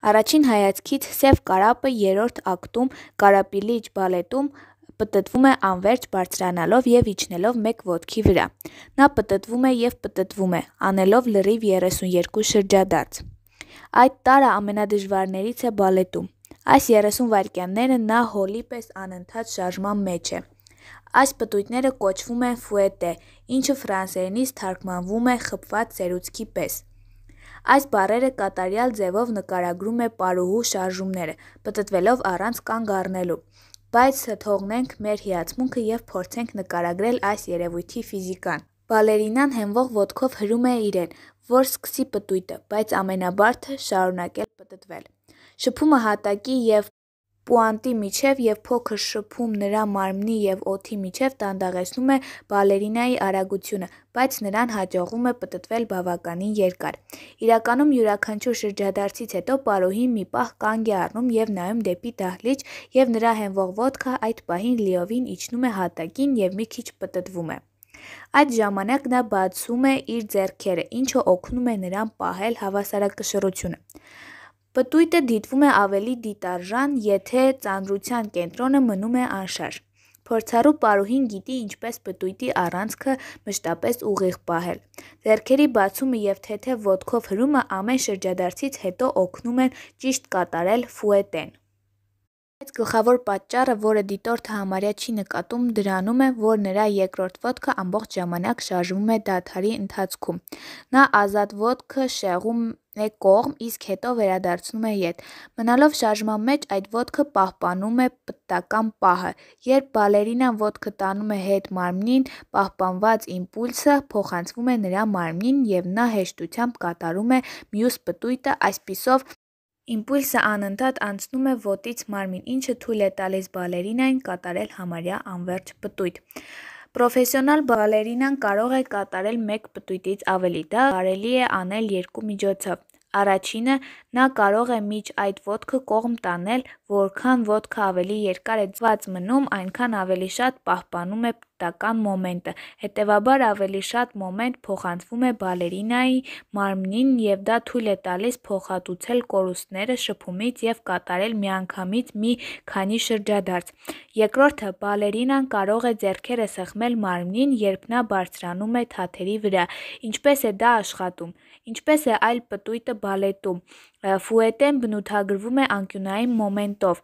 Առաջին հայացքից սև կարապը երրորդ ակտում կարապիլիչ բալետում պտտվում է անվերջ բարձրանալով և իջնելով մեկ ոտքի վրա։ Նա պտտվում է և պտտվում է, անելով լրիվ 32 շրջադարձ։ Այդ տարրը ամենադժվարներից է բալետում։ Այս 30 վայրկյանները նա հոլի պես անընդհատ շարժման մեջ է։ Այս պտույտները կոչվում են ֆուետե, ինչը ֆրանսերենից թարգմանվում է խփված սերուցքի պես։ Այս բառերը կատարյալ ձևով նկարագրում է պարուհու շարժումները, պտտվելով առանց կանգ առնելու։ Բայց թողնենք մեր հիացմունքը և փորձենք նկարագրել այս երևույթի ֆիզիկան։ Բալերինան հենվող ոտքով հրում է իրեն, որ սկսի պտույտը, բայց ամենաբարդը՝ շարունակել պտտվել։ Շփումը հատակի և պուանտի միջև և փոքր շփում նրա մարմնի և օդի միջև դանդաղեցնում է բալերինայի արագությունը, բայց նրան հաջողվում է պտտվել բավականին երկար։ Իրականում յուրաքանչյուր շրջադարձից հետո պարուհին մի պահ կանգ է առնում և նայում դեպի դահլիճ, և նրա հենվող ոտքը այդ պահին լիովին իջնում է հատակին և մի քիչ պտտվում է։ Այդ ժամանակ նա բացում է իր ձեռքերը, ինչը օգնում է նրան պահել հավասարակշռությունը։ Պտույտը դիտվում է ավելի դիտարժան, եթե ծանրության կենտրոնը մնում է անշարժ։ Փորձառու պարուհին գիտի ինչպես պտույտի առանցքը մշտապես ուղիղ պահել։ Ձեռքերի բացումը և թեթև ոտքով հրումը ամեն շրջադարձից հետո օգնում են ճիշտ կատարել ֆուետեն։ Բայց գլխավոր պատճառը, որը դիտորդը համարյա չի նկատում, դրանում է, որ նրա երկրորդ ոտքը ամբողջ ժամանակ շարժվում է դադարի ընթացքում։ Նա ազատ ոտքը շեղում է կողմ, իսկ հետո վերադարձնում է ետ։ Մնալով շարժման մեջ, այդ ոտքը պահպանում է պտտական պահը։ Երբ բալերինան ոտքը տանում է հետ մարմնին, պահպանված իմպուլսը փոխանցվում է նրա մարմնին, և նա հեշտությամբ կատարում է մյուս պտույտը, այսպիսով իմպուլսը անընդհատ անցնում է ոտից մարմին, ինչը թույլ է տալիս բալերինային կատարել համարյա անվերջ պտույտ։ Պրոֆեսիոնալ բալերինան կարող է կատարել մեկ պտույտից ավելի։ Դա կարելի է անել երկու միջոցով։ Առաջինը՝ նա կարող է մինչ այդ ոտքը կողմ տանել, որքան ոտքը ավելի երկար է ձգված մնում, այնքան ավելի շատ պահպանում է պտտական մոմենտը, հետևաբար ավելի շատ մոմենտ փոխանցվում է բալերինայի մարմնին, և դա թույլ է տալիս փոխհատուցել կորուստները շփումից և կատարել միանգամից մի քանի շրջադարձ։ Երկրորդը՝ բալերինան կարող է ձեռքերը սեղմել մարմնին, երբ նա բարձրանում է թաթերի վրա։ Ինչպես է դա աշխատում։ Ինչպես է այլ պտույտը բալետում, ֆուետեն բնութագրվում է անկյունային մոմենտով,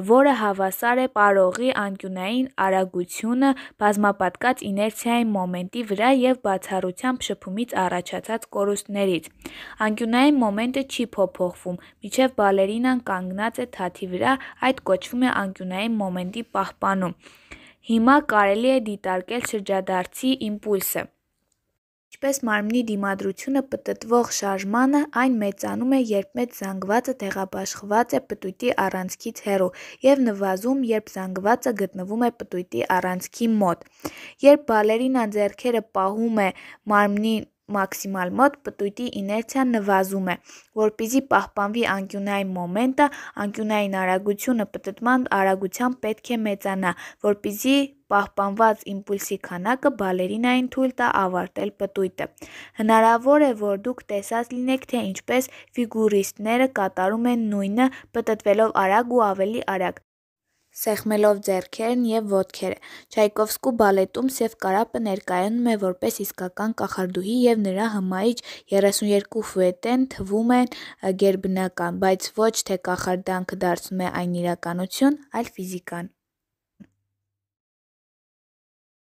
որը հավասար է պարողի անկյունային արագությունը բազմապատկած իներցիայի մոմենտի վրա և բացառությամբ շփումից առաջացած կորուստներից։ Անկյունային մոմենտը չի փոփոխվում, մինչև բալերինան կանգնած է թաթի վրա, այդ կոչվում է անկյունային մոմենտի պահպանում։ Հիմա կարելի է դիտարկել շրջադարձի իմպուլսը։ Ինչպես մարմնի դիմադրությունը պտտվող շարժմանը, այն մեծանում է, երբ մեծ զանգվածը տեղաբաշխված է պտույտի առանցքից հեռու, և նվազում, երբ զանգվածը գտնվում է պտույտի առանցքի մոտ։ Երբ բալերինան ձեռքերը պահում է մարմնի մաքսիմալ մոտ, պտույտի իներցիան նվազում է։ Որպեսզի պահպանվի անկյունային մոմենտը, անկյունային արագությունը պտտման արագությամբ պետք է մեծանա, որպեսզի պահպանված իմպուլսի քանակը բալերինային թույլ տա ավարտել պտույտը։ Հնարավոր է, որ դուք տեսած լինեք, թե ինչպես ֆիգուրիստները կատարում են նույնը՝ պտտվելով արագ ու ավելի արագ, սեղմելով ձեռքերն և ոտքերը։ Չայկովսկու բալետում սև կարապը ներկայանում է որպես իսկական կախարդուհի, և նրա հմայիչ 32 ֆուետեն թվում են գերբնական, բայց ոչ թե կախարդանքը դարձնում է այն իրականություն, այլ ֆիզիկան։